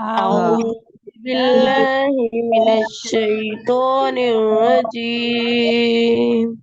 أعوذ بالله من الشيطان الرجيم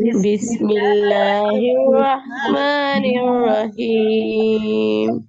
بسم الله الرحمن الرحيم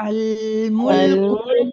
الملك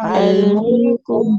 الملك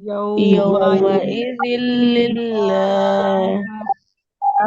يومئذ لله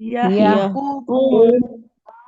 يحكم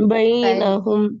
بينهم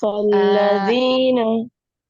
فالذين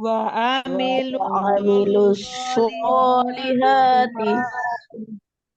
وعملوا الصالحات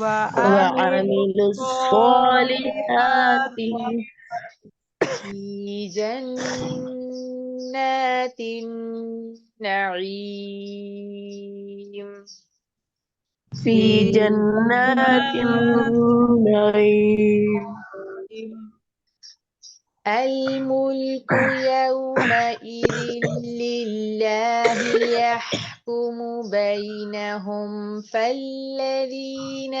وعملوا الصالحات في جنات النعيم. في جنات النعيم الملك يومئذ لله يحكم بينهم فالذين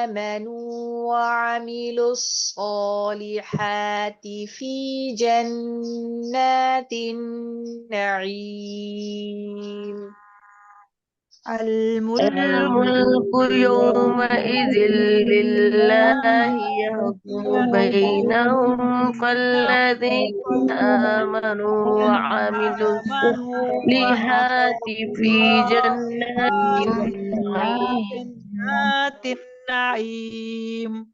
آمنوا وعملوا الصالحات في جنات النعيم. الملك يومئذ لله يحكم بينهم فالذين آمنوا وعملوا الصالحات في جنات النعيم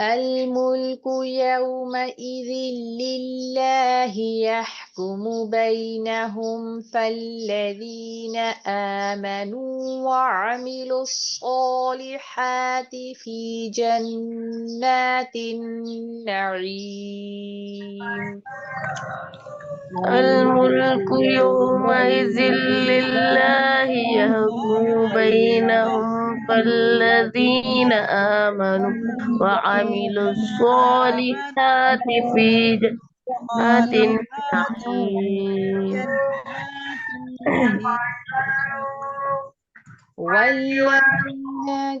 الملك يومئذ لله يحكم بينهم فالذين آمنوا وعملوا الصالحات في جنات النعيم. الملك يومئذ لله يحكم بينهم فالذين آمنوا وعملوا الصالحات في جنات النعيم والذين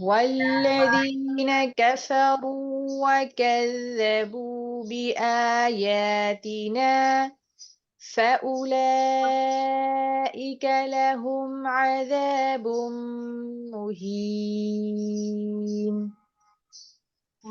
والذين كفروا وكذبوا بآياتنا فأولئك لهم عذاب مهين.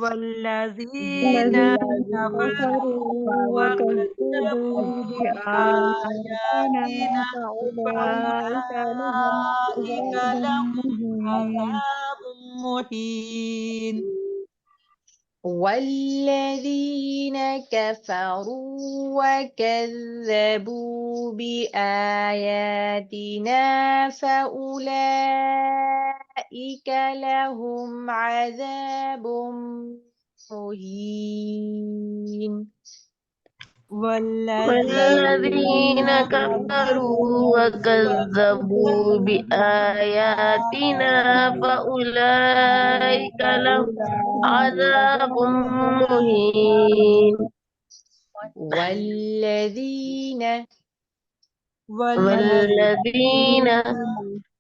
والذين كفروا وكذبوا بآياتنا فأولئك لهم عذاب مهين. والذين كفروا وكذبوا بآياتنا فأولئك لهم عذاب مهين. والذين كفروا وكذبوا بآياتنا فأولئك لهم عذاب مهين والذين والذين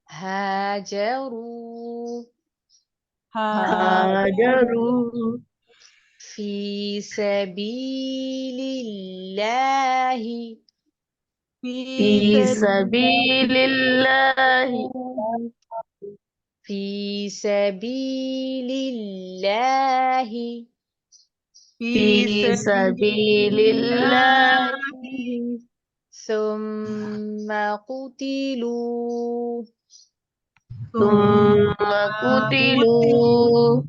هاجروا هاجروا في سبيل الله في سبيل الله في سبيل الله في سبيل الله ثم قتلوا ثم قتلوا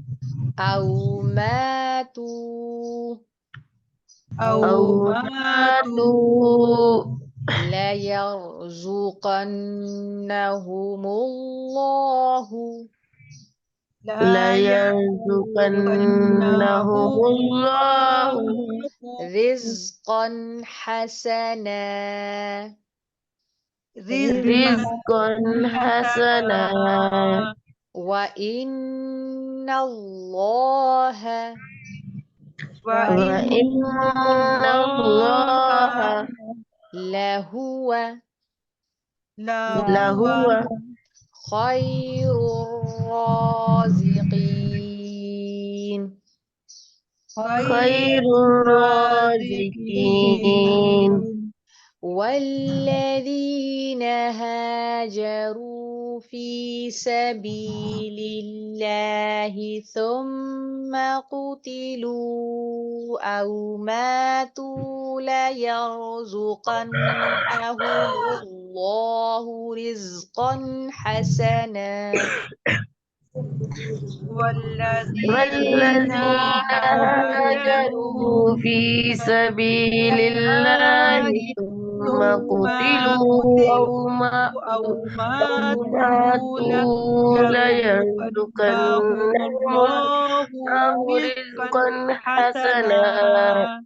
أو ماتوا أو ماتوا ليرزقنهم الله ليرزقنهم الله رزقا حسنا رزقا حسنا وإن الله وإن الله لهو خير الرازقين خير الرازقين والذين هاجروا في سبيل الله ثم قتلوا أو ماتوا ليرزقنهم الله رزقا حسنا والذين هاجروا في سبيل الله ثم قتلوا أو ماتوا ليرزقنهم الله رزقا حسنا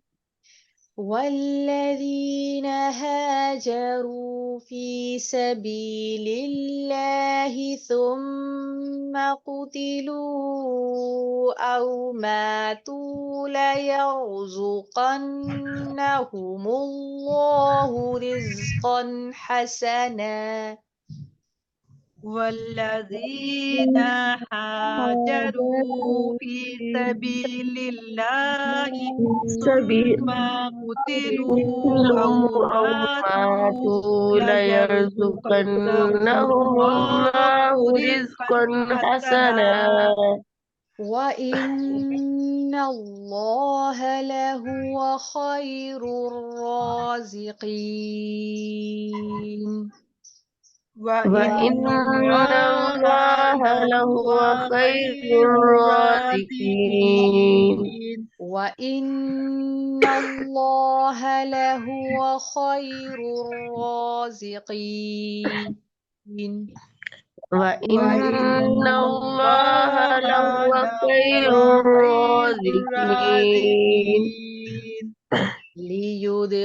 والذين هاجروا في سبيل الله ثم قتلوا أو ماتوا ليرزقنهم الله رزقا حسنا والذين هاجروا في سبيل الله ثم قتلوا أو ماتوا ليرزقنهم الله رزقا حسنا وإن الله لهو خير الرازقين وإن الله لهو خير الرازقين وإن الله لهو خير الرازقين وإن الله لهو خير الرازقين ليدخلنهم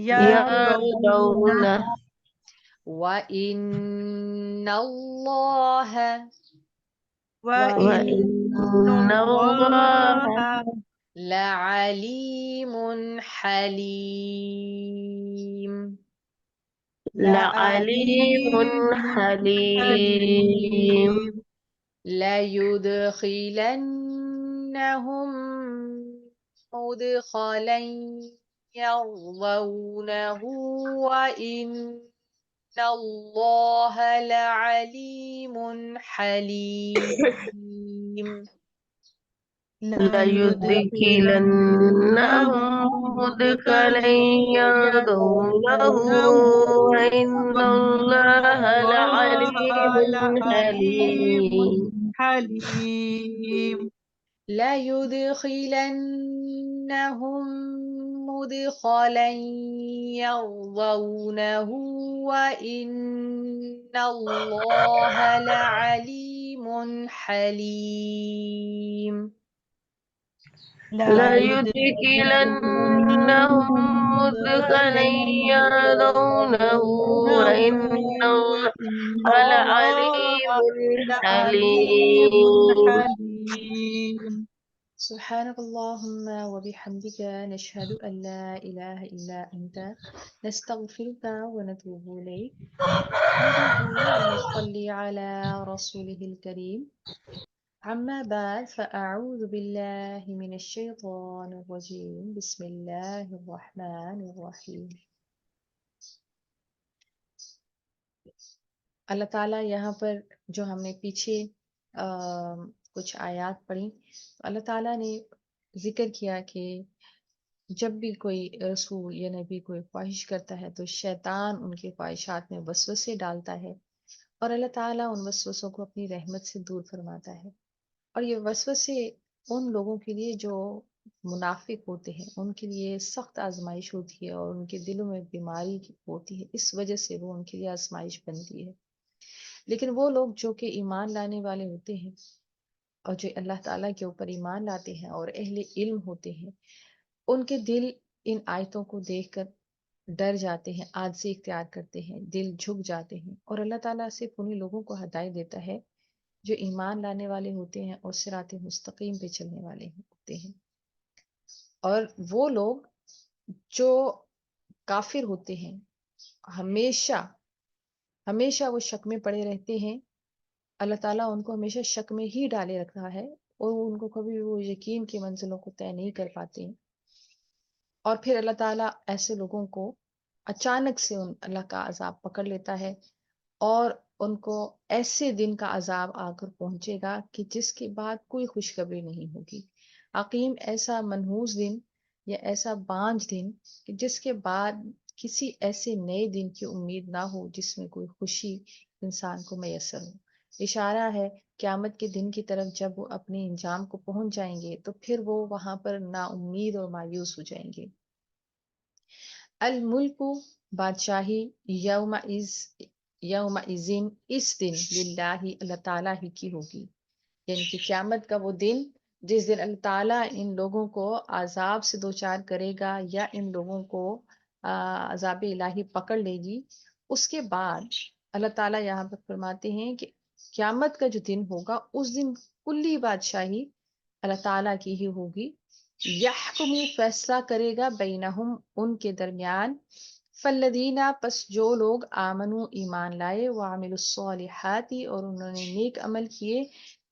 يرضونه وإن الله لعليم حليم ليدخلنهم مدخلا يرضونه وإن الله لعليم حليم لَيُدْخِلَنَّهُم مُّدْخَلًا يَرْضَوْنَهُ وَإِنَّ اللَّهَ لَعَلِيمٌ عليم حَلِيمٌ. حليم. لا يدخلنهم مدخلا يرضونه وإن الله لعليم حليم. لَيُدْخِلَنَّهُم مُّدْخَلًا يَرْضَوْنَهُ وَإِنَّ اللَّهَ وإن الله لَعَلِيمٌ لعليم حَلِيمٌ. حليم. سبحانك اللهم وبحمدك نشهد أن لا إله إلا أنت نستغفرك ونتوب إليك ونصلي على رسوله الكريم. أما بعد فأعوذ بالله من الشيطان الرجيم بسم الله الرحمن الرحيم. اللہ تعالیٰ یہاں پر جو ہم نے پیچھے کچھ آیات پڑھی تو اللہ تعالیٰ نے ذکر کیا کہ جب بھی کوئی رسول یا نبی کوئی خواہش کرتا ہے تو شیطان ان کے خواہشات میں وسوسے ڈالتا ہے اور اللہ تعالیٰ ان وسوسوں کو اپنی رحمت سے دور فرماتا ہے. اور یہ وسوسے ان لوگوں کے لیے جو منافق ہوتے ہیں ان کے لیے سخت آزمائش ہوتی ہے اور ان کے دلوں میں بیماری ہوتی ہے، اس وجہ سے وہ ان کے لیے آزمائش بنتی ہے. لیکن وہ لوگ جو کہ ایمان لانے والے ہوتے ہیں اور جو اللہ تعالیٰ کے اوپر ایمان لاتے ہیں اور اہل علم ہوتے ہیں ان کے دل ان آیتوں کو دیکھ کر ڈر جاتے ہیں، عاجزی اختیار کرتے ہیں، دل جھک جاتے ہیں اور اللہ تعالیٰ صرف انہیں لوگوں کو ہدایت دیتا ہے جو ایمان لانے والے ہوتے ہیں اور صراط مستقیم پہ چلنے والے ہوتے ہیں. اور وہ لوگ جو کافر ہوتے ہیں ہمیشہ وہ شک میں پڑے رہتے ہیں. اللہ تعالیٰ ان کو ہمیشہ شک میں ہی ڈالے رکھا ہے اور ان کو کبھی وہ یقین کی منزلوں کو طے نہیں کر پاتے ہیں. اور پھر اللہ تعالیٰ ایسے لوگوں کو اچانک سے اللہ کا عذاب پکڑ لیتا ہے اور ان کو ایسے دن کا عذاب آ کر پہنچے گا کہ جس کے بعد کوئی خوشخبری نہیں ہوگی. عقیم ایسا منحوس دن یا ایسا بانجھ دن کہ جس کے بعد کسی ایسے نئے دن کی امید نہ ہو جس میں کوئی خوشی انسان کو میسر ہو. اشارہ ہے قیامت کے دن کی طرف جب وہ اپنے انجام کو پہنچ جائیں گے تو پھر وہ وہاں پر نا امید اور مایوس ہو جائیں گے. الملک بادشاہی یوم ازن اس دن للہ اللہ تعالیٰ ہی کی ہوگی. یعنی کہ قیامت کا وہ دن جس دن اللہ تعالیٰ ان لوگوں کو عذاب سے دوچار کرے گا یا ان لوگوں کو عذاب الہی پکڑ لے گی. اس کے بعد اللہ تعالیٰ یہاں پر فرماتے ہیں کہ قیامت کا جو دن ہوگا اس دن کلی بادشاہی اللہ تعالیٰ کی ہی ہوگی. یحکم فیصلہ کرے گا بینہم ان کے درمیان. فالذین پس جو لوگ آمنوا ایمان لائے وعملوا الصالحات اور انہوں نے نیک عمل کیے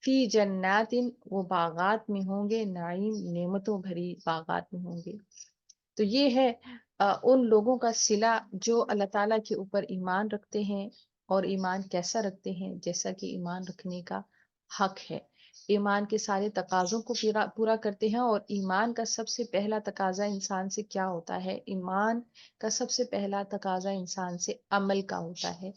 فی جنات وہ باغات میں ہوں گے، نعیم نعمتوں بھری باغات میں ہوں گے. تو یہ ہے ان لوگوں کا صلہ جو اللہ تعالیٰ کے اوپر ایمان رکھتے ہیں. اور ایمان کیسا رکھتے ہیں؟ جیسا کہ ایمان رکھنے کا حق ہے. ایمان کے سارے تقاضوں کو پورا کرتے ہیں. اور ایمان کا سب سے پہلا تقاضا انسان سے کیا ہوتا ہے؟ ایمان کا سب سے پہلا تقاضا انسان سے عمل کا ہوتا ہے.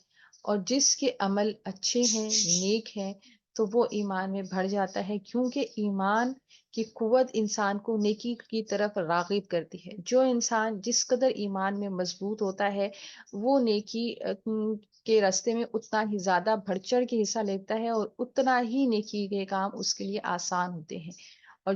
اور جس کے عمل اچھے ہیں، نیک ہیں، تو وہ ایمان میں بڑھ جاتا ہے کیونکہ ایمان کی قوت انسان کو نیکی کی طرف راغب کرتی ہے. جو انسان جس قدر ایمان میں مضبوط ہوتا ہے وہ نیکی کے راستے میں اتنا ہی زیادہ بڑھ چڑھ کے حصہ لیتا ہے اور اتنا ہی نیکی کے کام اس کے لیے آسان ہوتے ہیں. اور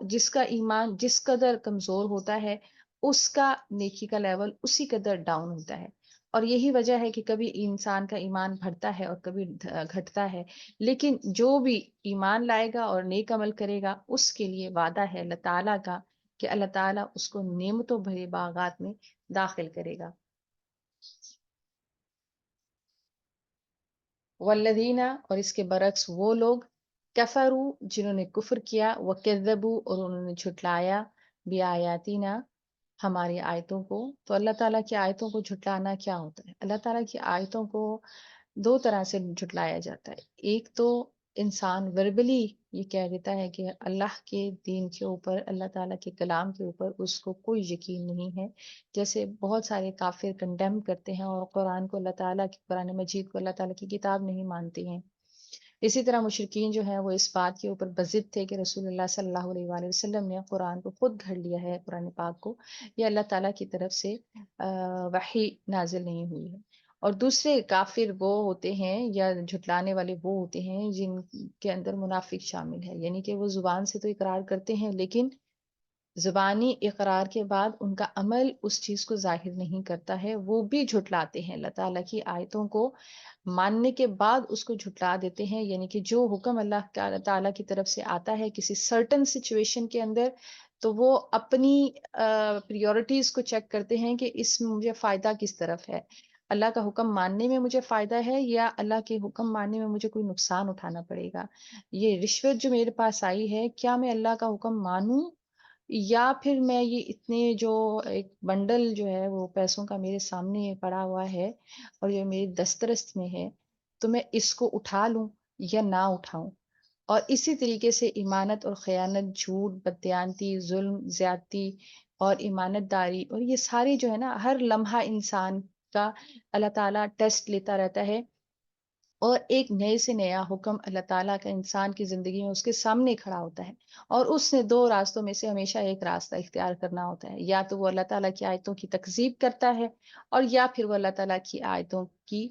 جس کا ایمان جس قدر کمزور ہوتا ہے اس کا نیکی کا لیول اسی قدر ڈاؤن ہوتا ہے. اور یہی وجہ ہے کہ کبھی انسان کا ایمان بڑھتا ہے اور کبھی گھٹتا ہے. لیکن جو بھی ایمان لائے گا اور نیک عمل کرے گا اس کے لیے وعدہ ہے اللہ تعالیٰ کا کہ اللہ تعالیٰ اس کو نعمتوں بھرے باغات میں داخل کرے گا. والذین اور اس کے برعکس وہ لوگ کفروا جنہوں نے کفر کیا، وکذبوا اور انہوں نے جھٹلایا، بیااتینا ہماری آیتوں کو. تو اللہ تعالیٰ کی آیتوں کو جھٹلانا کیا ہوتا ہے؟ اللہ تعالیٰ کی آیتوں کو دو طرح سے جھٹلایا جاتا ہے. ایک تو انسان وربلی یہ کہہ دیتا ہے کہ اللہ کے دین کے اوپر، اللہ تعالیٰ کے کلام کے اوپر اس کو کوئی یقین نہیں ہے، جیسے بہت سارے کافر کنڈیم کرتے ہیں اور قرآن کو، اللہ تعالیٰ کی قرآن مجید کو اللہ تعالیٰ کی کتاب نہیں مانتے ہیں. اسی طرح مشرکین جو ہیں وہ اس بات کے اوپر بضد تھے کہ رسول اللہ صلی اللہ علیہ وآلہ وسلم نے قرآن کو خود گھڑ لیا ہے، قرآن پاک کو، یہ اللہ تعالیٰ کی طرف سے وحی نازل نہیں ہوئی ہے. اور دوسرے کافر وہ ہوتے ہیں یا جھٹلانے والے وہ ہوتے ہیں جن کے اندر منافق شامل ہے، یعنی کہ وہ زبان سے تو اقرار کرتے ہیں لیکن زبانی اقرار کے بعد ان کا عمل اس چیز کو ظاہر نہیں کرتا ہے، وہ بھی جھٹلاتے ہیں اللہ تعالیٰ کی آیتوں کو ماننے کے بعد اس کو جھٹلا دیتے ہیں. یعنی کہ جو حکم اللہ تعالیٰ کی طرف سے آتا ہے کسی سرٹن سچویشن کے اندر، تو وہ اپنی پریورٹیز کو چیک کرتے ہیں کہ اس میں مجھے فائدہ کس طرف ہے، اللہ کا حکم ماننے میں مجھے فائدہ ہے یا اللہ کے حکم ماننے میں مجھے کوئی نقصان اٹھانا پڑے گا. یہ رشوت جو میرے پاس آئی ہے، کیا میں اللہ کا حکم مانوں یا پھر میں یہ اتنے جو ایک بنڈل جو ہے وہ پیسوں کا میرے سامنے پڑا ہوا ہے اور جو میری دسترس میں ہے، تو میں اس کو اٹھا لوں یا نہ اٹھاؤں. اور اسی طریقے سے ایمانت اور خیانت، جھوٹ، بددیانتی، ظلم، زیادتی اور ایمانت داری، اور یہ سارے جو ہے نا، ہر لمحہ انسان کا اللہ تعالیٰ ٹیسٹ لیتا رہتا ہے اور ایک نئے سے نیا حکم اللہ تعالیٰ کا انسان کی زندگی میں اس کے سامنے کھڑا ہوتا ہے، اور اس نے دو راستوں میں سے ہمیشہ ایک راستہ اختیار کرنا ہوتا ہے. یا تو وہ اللہ تعالیٰ کی آیتوں کی تکذیب کرتا ہے، اور یا پھر وہ اللہ تعالیٰ کی آیتوں کی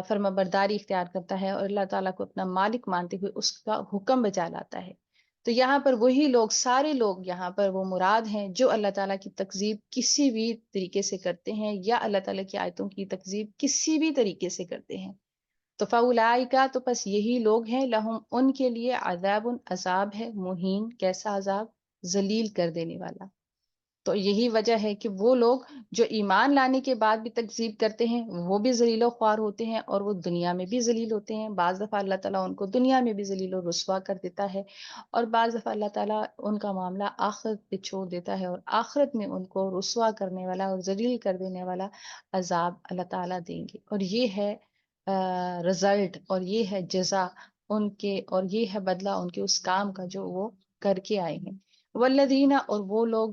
فرما برداری اختیار کرتا ہے اور اللہ تعالیٰ کو اپنا مالک مانتے ہوئے اس کا حکم بجا لاتا ہے. تو یہاں پر وہی لوگ، سارے لوگ یہاں پر وہ مراد ہیں جو اللہ تعالیٰ کی تکذیب کسی بھی طریقے سے کرتے ہیں یا اللہ تعالیٰ کی آیتوں کی تکذیب کسی بھی طریقے سے کرتے ہیں. تو فاولائکا، تو بس یہی لوگ ہیں، لہم ان کے لیے عذاب، عذاب ہے، مہین، کیسا عذاب، ذلیل کر دینے والا. تو یہی وجہ ہے کہ وہ لوگ جو ایمان لانے کے بعد بھی تکذیب کرتے ہیں وہ بھی ذلیل و خوار ہوتے ہیں، اور وہ دنیا میں بھی ذلیل ہوتے ہیں. بعض دفعہ اللہ تعالیٰ ان کو دنیا میں بھی ذلیل و رسوا کر دیتا ہے، اور بعض دفعہ اللہ تعالیٰ ان کا معاملہ آخرت پہ چھوڑ دیتا ہے اور آخرت میں ان کو رسوا کرنے والا اور ذلیل کر دینے والا عذاب اللہ تعالیٰ دیں گے. اور یہ ہے رزلٹ، اور یہ ہے جزا ان کے، اور یہ ہے بدلہ ان کے اس کام کا جو وہ کر کے آئے ہیں. والذین، اور وہ لوگ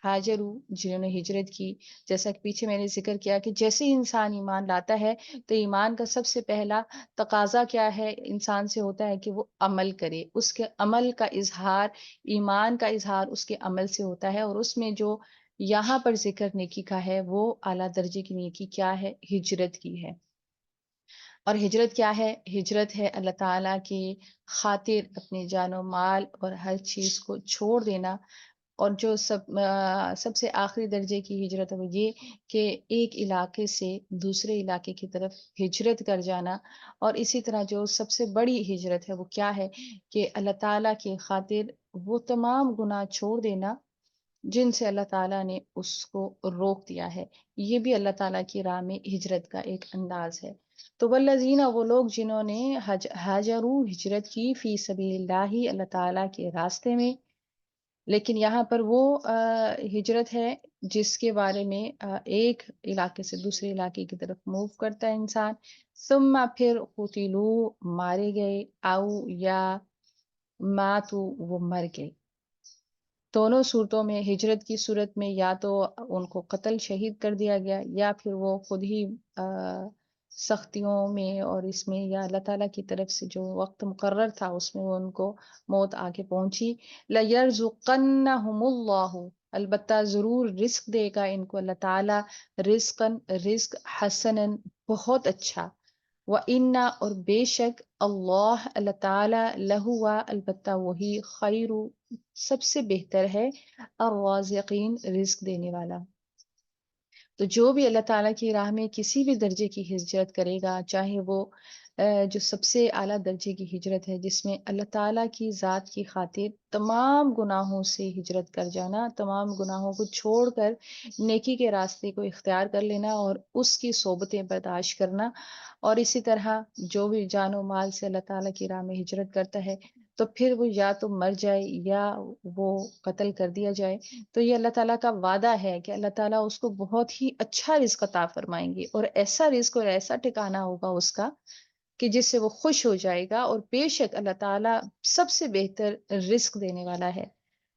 ہاجروا، جنہوں نے ہجرت کی. جیسا کہ پیچھے میں نے ذکر کیا کہ جیسے ہی انسان ایمان لاتا ہے تو ایمان کا سب سے پہلا تقاضا کیا ہے، انسان سے ہوتا ہے کہ وہ عمل کرے. اس کے عمل کا اظہار، ایمان کا اظہار اس کے عمل سے ہوتا ہے، اور اس میں جو یہاں پر ذکر نیکی کا ہے وہ اعلیٰ درجے کی نیکی کیا ہے، ہجرت کی ہے. اور ہجرت کیا ہے؟ ہجرت ہے اللہ تعالیٰ کی خاطر اپنی جان و مال اور ہر چیز کو چھوڑ دینا. اور جو سب سے آخری درجے کی ہجرت ہے وہ یہ کہ ایک علاقے سے دوسرے علاقے کی طرف ہجرت کر جانا. اور اسی طرح جو سب سے بڑی ہجرت ہے وہ کیا ہے کہ اللہ تعالیٰ کی خاطر وہ تمام گناہ چھوڑ دینا جن سے اللہ تعالیٰ نے اس کو روک دیا ہے. یہ بھی اللہ تعالیٰ کی راہ میں ہجرت کا ایک انداز ہے. تو والذین، وہ لوگ جنہوں نے ہاجروا، ہجرت کی، فی سبیل اللہ، اللہ تعالیٰ کے راستے میں. لیکن یہاں پر وہ ہجرت ہے جس کے بارے میں ایک علاقے سے دوسرے علاقے کی طرف موو کرتا ہے انسان. ثم، پھر قتلوا، مارے گئے، او یا ماتوا، وہ مر گئے. دونوں صورتوں میں، ہجرت کی صورت میں یا تو ان کو قتل، شہید کر دیا گیا، یا پھر وہ خود ہی سختیوں میں اور اس میں، یا اللہ تعالیٰ کی طرف سے جو وقت مقرر تھا اس میں وہ ان کو موت آ کے پہنچی. لَيَرْزُقَنَّهُمُ اللَّهُ، البتہ ضرور رزق دے گا ان کو اللہ تعالیٰ، رزق حسناً، بہت اچھا. وَإِنَّ، اور بے شک، اللہ تعالیٰ، لہوا، البتہ وہی، خیر، سب سے بہتر ہے، الرازقین، رزق دینے والا. تو جو بھی اللہ تعالیٰ کی راہ میں کسی بھی درجے کی ہجرت کرے گا، چاہے وہ جو سب سے اعلیٰ درجے کی ہجرت ہے جس میں اللہ تعالیٰ کی ذات کی خاطر تمام گناہوں سے ہجرت کر جانا، تمام گناہوں کو چھوڑ کر نیکی کے راستے کو اختیار کر لینا اور اس کی صحبتیں برداشت کرنا. اور اسی طرح جو بھی جان و مال سے اللہ تعالیٰ کی راہ میں ہجرت کرتا ہے تو پھر وہ یا تو مر جائے یا وہ قتل کر دیا جائے، تو یہ اللہ تعالیٰ کا وعدہ ہے کہ اللہ تعالیٰ اس کو بہت ہی اچھا رزق عطا فرمائیں گے، اور ایسا رزق اور ایسا ٹھکانہ ہوگا اس کا کہ جس سے وہ خوش ہو جائے گا، اور بے شک اللہ تعالیٰ سب سے بہتر رزق دینے والا ہے۔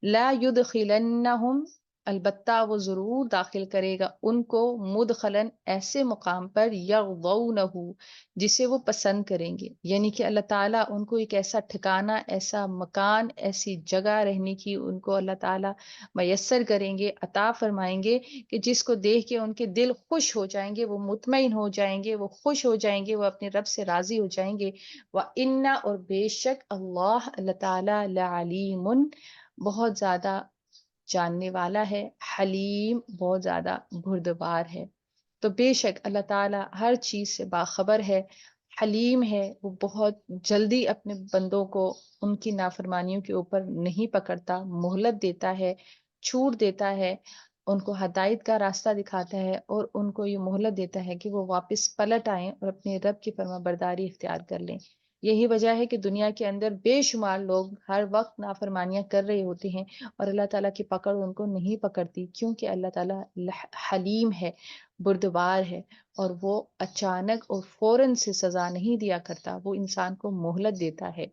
لا یدخلنہم، البتہ وہ ضرور داخل کرے گا ان کو، مدخلن ایسے مقام پر یرضونہ، جسے وہ پسند کریں گے، یعنی کہ اللہ تعالیٰ ان کو ایک ایسا ٹھکانہ، ایسا مکان، ایسی جگہ رہنے کی ان کو اللہ تعالیٰ میسر کریں گے، عطا فرمائیں گے، کہ جس کو دیکھ کے ان کے دل خوش ہو جائیں گے، وہ مطمئن ہو جائیں گے، وہ خوش ہو جائیں گے، وہ اپنے رب سے راضی ہو جائیں گے۔ وَإِنَّ، اور بے شک اللہ تعالیٰ، لَعَلِیمٌ، بہت زیادہ جاننے والا ہے، حلیم، بہت زیادہ بردبار ہے۔ تو بے شک اللہ تعالیٰ ہر چیز سے باخبر ہے، حلیم ہے، وہ بہت جلدی اپنے بندوں کو ان کی نافرمانیوں کے اوپر نہیں پکڑتا، مہلت دیتا ہے، چھوٹ دیتا ہے، ان کو ہدایت کا راستہ دکھاتا ہے، اور ان کو یہ مہلت دیتا ہے کہ وہ واپس پلٹ آئیں اور اپنے رب کی فرما برداری اختیار کر لیں۔ یہی وجہ ہے کہ دنیا کے اندر بے شمار لوگ ہر وقت نافرمانیاں کر رہے ہوتے ہیں، اور اللہ تعالیٰ کی پکڑ ان کو نہیں پکڑتی، کیونکہ اللہ تعالیٰ حلیم ہے، بردبار ہے، اور وہ اچانک اور فوراً سے سزا نہیں دیا کرتا، وہ انسان کو مہلت دیتا ہے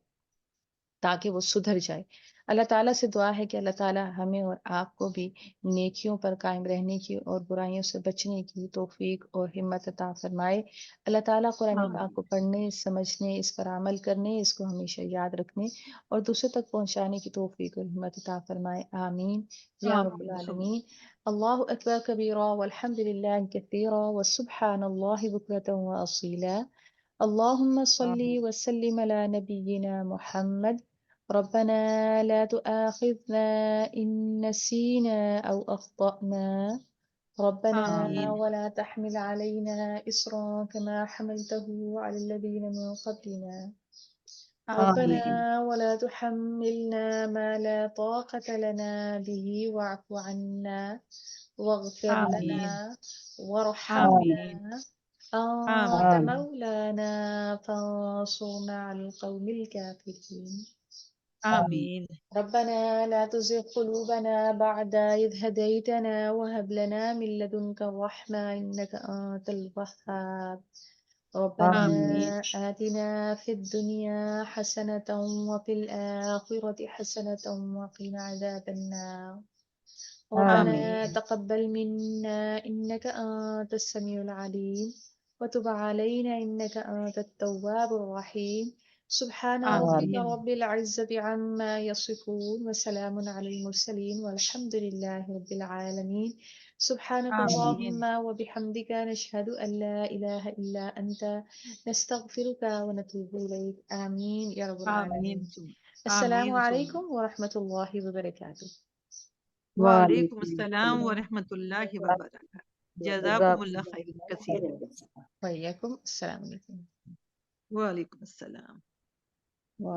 تاکہ وہ سدھر جائے۔ اللہ تعالیٰ سے دعا ہے کہ اللہ تعالیٰ ہمیں اور آپ کو بھی نیکیوں پر قائم رہنے کی اور برائیوں سے بچنے کی توفیق اور ہمت عطا فرمائے۔ اللہ تعالیٰ قرآن پاک کو پڑھنے، سمجھنے، اس پر عمل کرنے، اس کو ہمیشہ یاد رکھنے اور دوسروں تک پہنچانے کی توفیق اور ہمت عطا فرمائے۔ آمین یا رب العالمین۔ اللہ اکبر کبیرا والحمد للہ کثیرا وسبحان اللہ بکرۃ واصیلا۔ اللهم صل وسلم على نبينا محمد. ربنا لا تؤاخذنا إن نسينا أو أخطأنا. ربنا ولا تحمل علينا إصرا كما حملته على الذين من قبلنا. ربنا ولا تحملنا ما لا طاقة لنا به واعف عنا واغفر لنا وارحمنا أنت مولانا فانصرنا على القوم الكافرين. آمین ربنا لا تزغ قلوبنا بعد إذ هديتنا وهب لنا من لدنك الرحمة إنك أنت الوهاب. ربنا آتنا في الدنيا حسنة وفي الآخرة حسنة وقنا عذاب النار. ربنا تقبل منا إنك أنت السميع العليم وتب علينا إنك أنت التواب الرحيم. سبحان ربك رب العزة عما يصفون وسلام على المرسلين والحمد لله رب العالمين. سبحانك اللهم وبحمدك نشهد أن لا إله إلا أنت نستغفرك ونتوب إليك. آمين يا رب العالمين. السلام عليكم ورحمة الله وبركاته. وعلیکم السلام ورحمۃ اللہ وبرکاتہ۔ جزاکم اللہ خیر کثیر۔ وعلیکم السلام علیکم۔ وعلیکم السلام۔